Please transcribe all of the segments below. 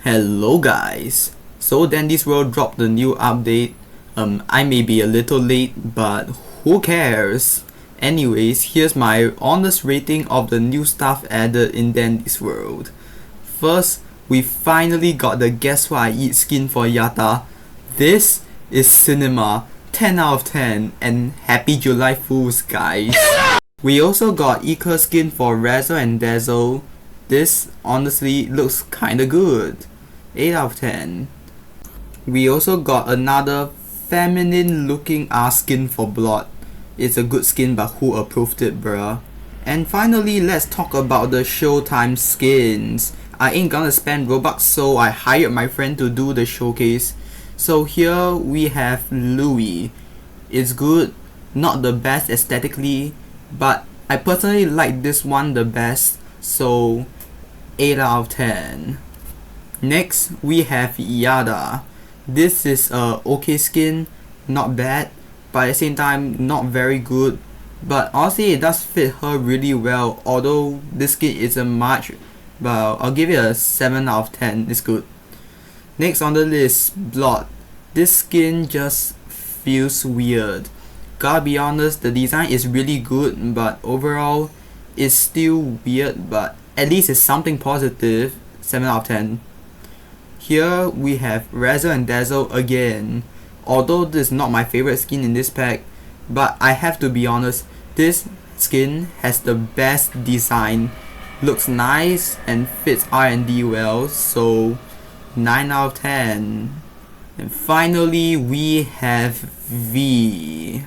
Hello guys! So then this world dropped the new update. I may be a little late, but who cares? Anyways, here's my honest rating of the new stuff added in Dandy's world. First, we finally got the Guess What I Eat skin for Yatta. This is cinema, 10 out of 10, and happy July Fools guys. We also got Ika skin for Razzle and Dazzle. This honestly looks kinda good. 8 out of 10. We also got another feminine looking ass skin for Blood. It's a good skin, but who approved it, bruh? And finally, let's talk about the Showtime skins. I ain't gonna spend Robux, so I hired my friend to do the showcase. So here we have Louis. It's good, not the best aesthetically, but I personally like this one the best, so 8 out of 10. Next, we have Yada. This is a okay skin, not bad, but at the same time not very good. But honestly, it does fit her really well, although this skin isn't much, but I'll give it a 7 out of 10, it's good. Next on the list, Blood. This skin just feels weird. Gotta be honest, the design is really good, but overall, it's still weird, but at least it's something positive, 7 out of 10. Here we have Razzle and Dazzle again. Although this is not my favorite skin in this pack, but I have to be honest, this skin has the best design, looks nice and fits R&D well, so 9 out of 10. And finally we have V.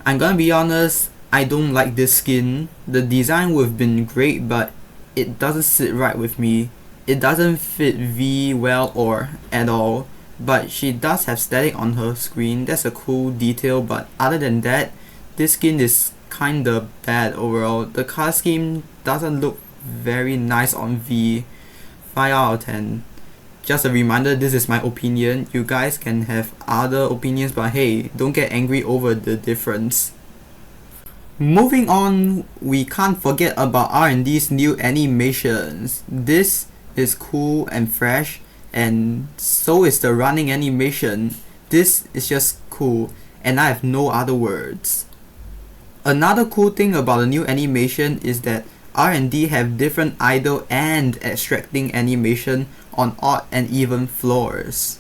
I'm gonna be honest, I don't like this skin. The design would have been great, but it doesn't sit right with me. It doesn't fit V well or at all, but she does have static on her screen. That's a cool detail, but other than that, this skin is kinda bad overall. The color scheme doesn't look very nice on V. 5 out of 10. Just a reminder, this is my opinion. You guys can have other opinions, but hey, don't get angry over the difference. Moving on, we can't forget about R&D's new animations. This is cool and fresh, and so is the running animation. This is just cool, and I have no other words. Another cool thing about the new animation is that R&D have different idle and extracting animation on odd and even floors.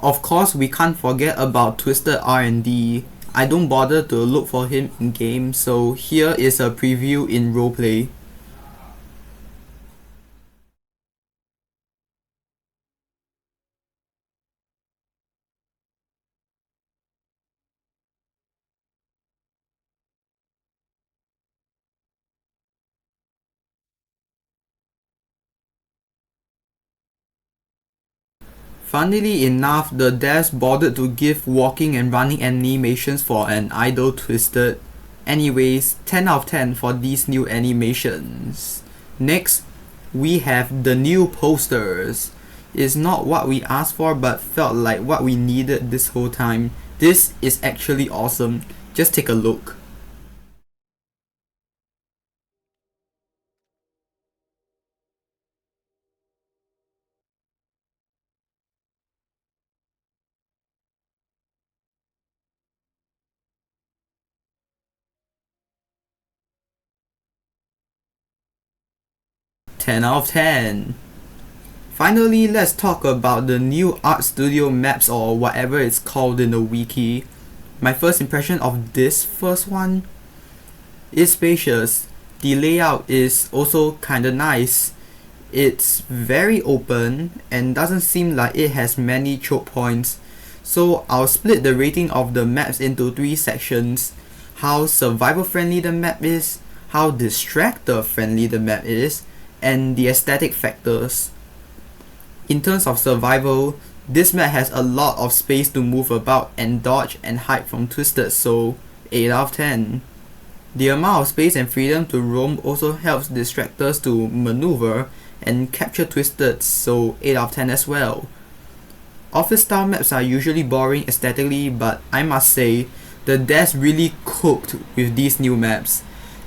Of course, we can't forget about Twisted R&D. I don't bother to look for him in game, so here is a preview in roleplay. Funnily enough, the devs bothered to give walking and running animations for an idol Twisted. Anyways, 10 out of 10 for these new animations. Next, we have the new posters. It's not what we asked for, but felt like what we needed this whole time. This is actually awesome. Just take a look. Ten out of 10. Finally, let's talk about the new art studio maps or whatever it's called in the wiki. My first impression of this first one is spacious. The layout is also kinda nice. It's very open and doesn't seem like it has many choke points. So I'll split the rating of the maps into 3 sections. How survival friendly the map is, how distractor friendly the map is, and the aesthetic factors. In terms of survival, this map has a lot of space to move about and dodge and hide from Twisted, so 8 out of 10. The amount of space and freedom to roam also helps distractors to maneuver and capture Twisted, so 8 out of 10 as well. Office style maps are usually boring aesthetically, but I must say, the devs really cooked with these new maps.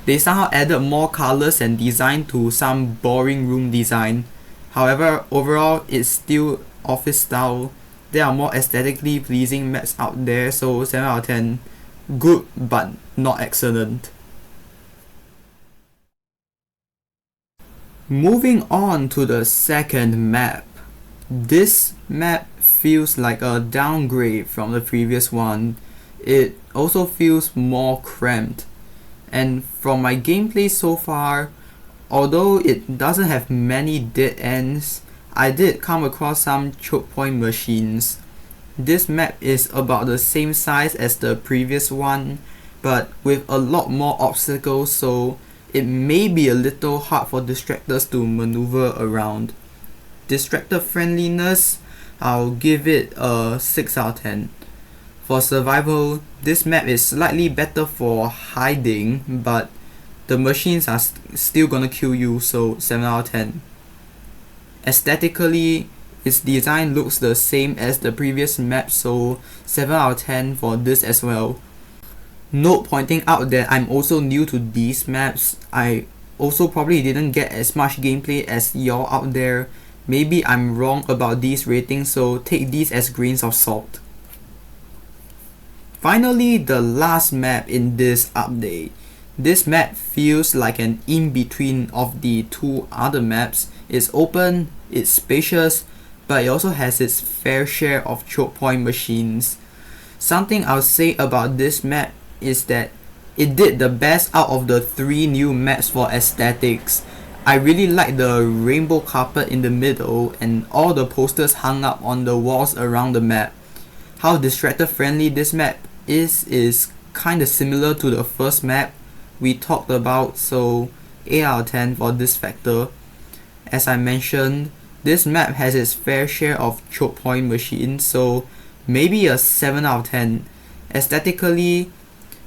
They somehow added more colors and design to some boring room design. However, overall it's still office style. There are more aesthetically pleasing maps out there, so 7 out of 10. Good but not excellent. Moving on to the second map. This map feels like a downgrade from the previous one. It also feels more cramped. And from my gameplay so far, although it doesn't have many dead ends, I did come across some choke point machines. This map is about the same size as the previous one, but with a lot more obstacles, so it may be a little hard for distractors to maneuver around. Distractor friendliness, I'll give it a 6 out of 10. For survival, this map is slightly better for hiding, but the machines are still gonna kill you, so 7 out of 10. Aesthetically, its design looks the same as the previous map, so 7 out of 10 for this as well. Note pointing out that I'm also new to these maps. I also probably didn't get as much gameplay as y'all out there. Maybe I'm wrong about these ratings, so take these as grains of salt. Finally, the last map in this update. This map feels like an in-between of the two other maps. It's open, it's spacious, but it also has its fair share of choke point machines. Something I'll say about this map is that it did the best out of the 3 new maps for aesthetics. I really like the rainbow carpet in the middle and all the posters hung up on the walls around the map. How distractor friendly this map is kinda similar to the first map we talked about, so 8 out of 10 for this factor. As I mentioned, this map has its fair share of choke point machines, so maybe a 7 out of 10. Aesthetically,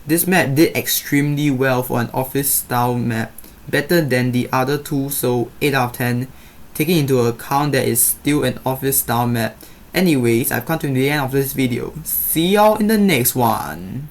this map did extremely well for an office style map, better than the other two, so 8 out of 10, taking into account that it's still an office style map. Anyways, I've come to the end of this video. See y'all in the next one.